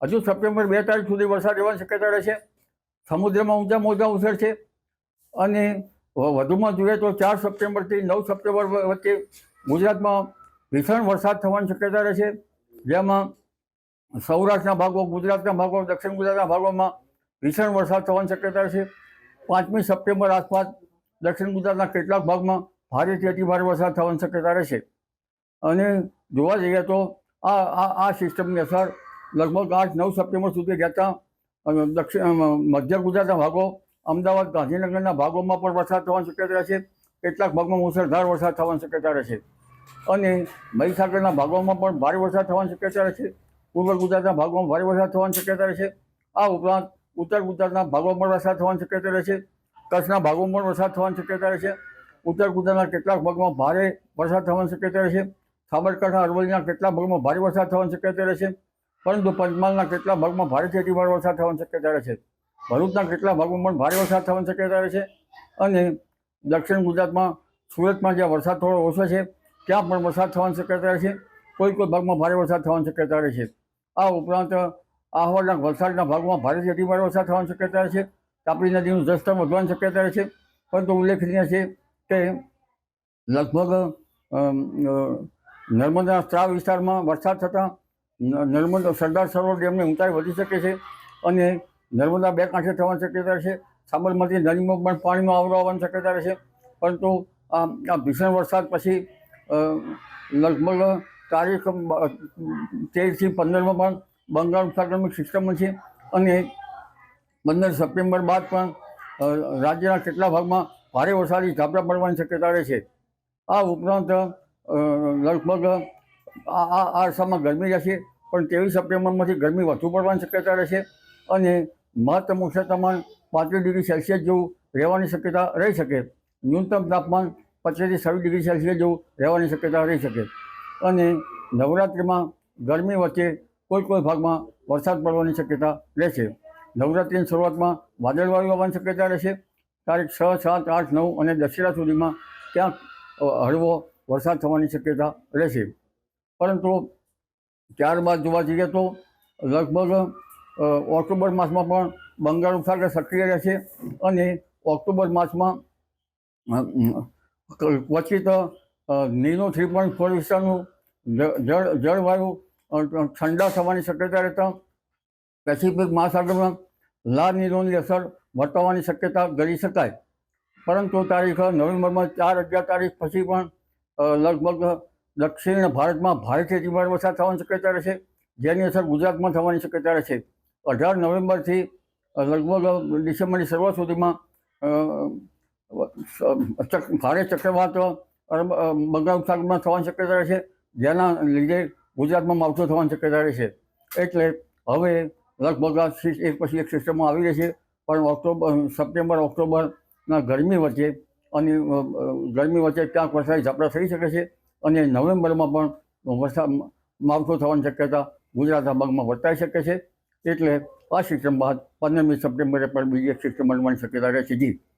હજુ સપ્ટેમ્બર 2 તારીખ સુધી વરસાદ રહેવાની શક્યતા રહેશે. સમુદ્રમાં ઊંચા મોજા ઉછળ છે. અને વધુમાં જોઈએ તો 4 સપ્ટેમ્બરથી 9 સપ્ટેમ્બર વચ્ચે ગુજરાતમાં ભીષણ વરસાદ થવાની શક્યતા રહેશે. જેમાં સૌરાષ્ટ્રના ભાગો, ગુજરાતના ભાગો, દક્ષિણ ગુજરાતના ભાગોમાં ભીષણ વરસાદ થવાની શક્યતા રહેશે. 5મી સપ્ટેમ્બર આસપાસ દક્ષિણ ગુજરાતના કેટલાક ભાગમાં ભારેથી અતિ ભારે વરસાદ થવાની શક્યતા રહેશે. અને જોવા જઈએ તો આ સિસ્ટમની અસર લગભગ 8-9 સપ્ટેમ્બર સુધી રહેતા મધ્ય ગુજરાતના ભાગો, અમદાવાદ, ગાંધીનગરના ભાગોમાં પણ વરસાદ થવાની શક્યતા રહેશે. કેટલાક ભાગમાં મુશળધાર વરસાદ થવાની શક્યતા રહેશે. અને મહીસાગરના ભાગોમાં પણ ભારે વરસાદ થવાની શક્યતા રહેશે. પૂર્વ ગુજરાતના ભાગોમાં ભારે વરસાદ થવાની શક્યતા રહેશે. આ ઉપરાંત ઉત્તર ગુજરાતના ભાગોમાં પણ વરસાદ થવાની શક્યતા રહેશે. કચ્છના ભાગોમાં પણ વરસાદ થવાની શક્યતા રહેશે. ઉત્તર ગુજરાતના કેટલાક ભાગમાં ભારે વરસાદ થવાની શક્યતા રહેશે. સાબરકાંઠા, અરવલ્લીના કેટલાક ભાગમાં ભારે વરસાદ થવાની શક્યતા રહેશે. પરંતુ પંચમહાલના કેટલાક ભાગમાં ભારેથી અતિ ભારે વરસાદ થવાની શક્યતા રહેશે. ભરૂચના કેટલાક ભાગોમાં પણ ભારે વરસાદ થવાની શક્યતા રહેશે. અને દક્ષિણ ગુજરાતમાં સુરતમાં જ્યાં વરસાદ થોડો ઓછો છે ત્યાં પણ વરસાદ થવાની શક્યતા રહેશે. કોઈ ભાગમાં ભારે વરસાદ થવાની શક્યતા રહેશે. આ ઉપરાંત આહવાના, વલસાડના ભાગમાં ભારેથી અતિ ભારે વરસાદ થવાની શક્યતા રહેશે. તાપી નદીનું જળસ્તર વધવાની શક્યતા રહેશે. પરંતુ ઉલ્લેખનીય છે કે લગભગ નર્મદાના સ્ત્રાવ વિસ્તારમાં વરસાદ થતાં નર્મદા સરદાર સરોવર ડેમની ઊંચાઈ વધી શકે છે. અને નર્મદા બે કાંઠે થવાની શક્યતા રહેશે. સાબરમતી નદીમાં પણ પાણીનો આવરો આવવાની શક્યતા રહેશે. પરંતુ આ ભીષણ વરસાદ પછી લગભગ તારીખ 13થી 15માં પણ બંગાળ ઉપસાગરની સિસ્ટમ છે. અને 15 સપ્ટેમ્બર બાદ પણ રાજ્યના કેટલા ભાગમાં ભારે વરસાદી ઝાપટા પડવાની શક્યતા રહેશે. આ ઉપરાંત લગભગ આ અરસામાં ગરમી રહેશે. પણ 23 સપ્ટેમ્બરમાંથી ગરમી વધુ પડવાની શક્યતા રહેશે. અને મહત્તમ ઉષ્ણતામાન 35 ડિગ્રી સેલ્સિયસ જેવું રહેવાની શક્યતા રહી શકે. ન્યૂનતમ તાપમાન 25થી 26 ડિગ્રી સેલ્સિયસ જેવું રહેવાની શક્યતા રહી શકે. અને નવરાત્રિમાં ગરમી વચ્ચે કોઈ ભાગમાં વરસાદ પડવાની શક્યતા રહેશે. નવરાત્રિની શરૂઆતમાં વાદળવાયુ આવવાની શક્યતા રહેશે. તારીખ 6, 7, 8, 9 અને દશેરા સુધીમાં ક્યાંક હળવો વરસાદ થવાની શક્યતા રહેશે. પરંતુ ત્યારબાદ જોવા જઈએ તો લગભગ ઓક્ટોબર માસમાં પણ બંગાળ ઉપસાગર સક્રિય રહેશે. અને ઓક્ટોબર માસમાં ક્વચિત નીનો 3.4 વિસ્તારનું જળવાયુ ઠંડા થવાની શક્યતા રહેતા પેસિફિક મહાસાગરમાં લા નીનોની અસર વર્તવાની શક્યતા ગણી શકાય. પરંતુ તારીખ નવેમ્બરમાં 4-11 તારીખ પછી પણ લગભગ દક્ષિણ ભારતમાં ભારેથી અતિ ભારે વરસાદ થવાની શક્યતા રહેશે. જેની અસર ગુજરાતમાં થવાની શક્યતા રહેશે. 18 નવેમ્બરથી લગભગ ડિસેમ્બરની શરૂઆત સુધીમાં ભારે ચક્રવાત બંગાળ ઉપસાગરમાં થવાની શક્યતા રહેશે. જેના લીધે ગુજરાતમાં માવઠું થવાની શક્યતા રહેશે. એટલે હવે લગભગ એક પછી એક સિસ્ટમો આવી રહેશે. પણ સપ્ટેમ્બર ઓક્ટોબરના ગરમી વચ્ચે ક્યાંક વરસાદી ઝાપટા થઈ શકે છે. અને નવેમ્બરમાં પણ વરસાદ માવઠું થવાની શક્યતા ગુજરાતના ભાગમાં વર્તાઈ શકે છે. એટલે આ સિસ્ટમ બાદ 15મી સપ્ટેમ્બરે પણ બીજી એક સિસ્ટમ બનવાની શક્યતા રહેશે. જી.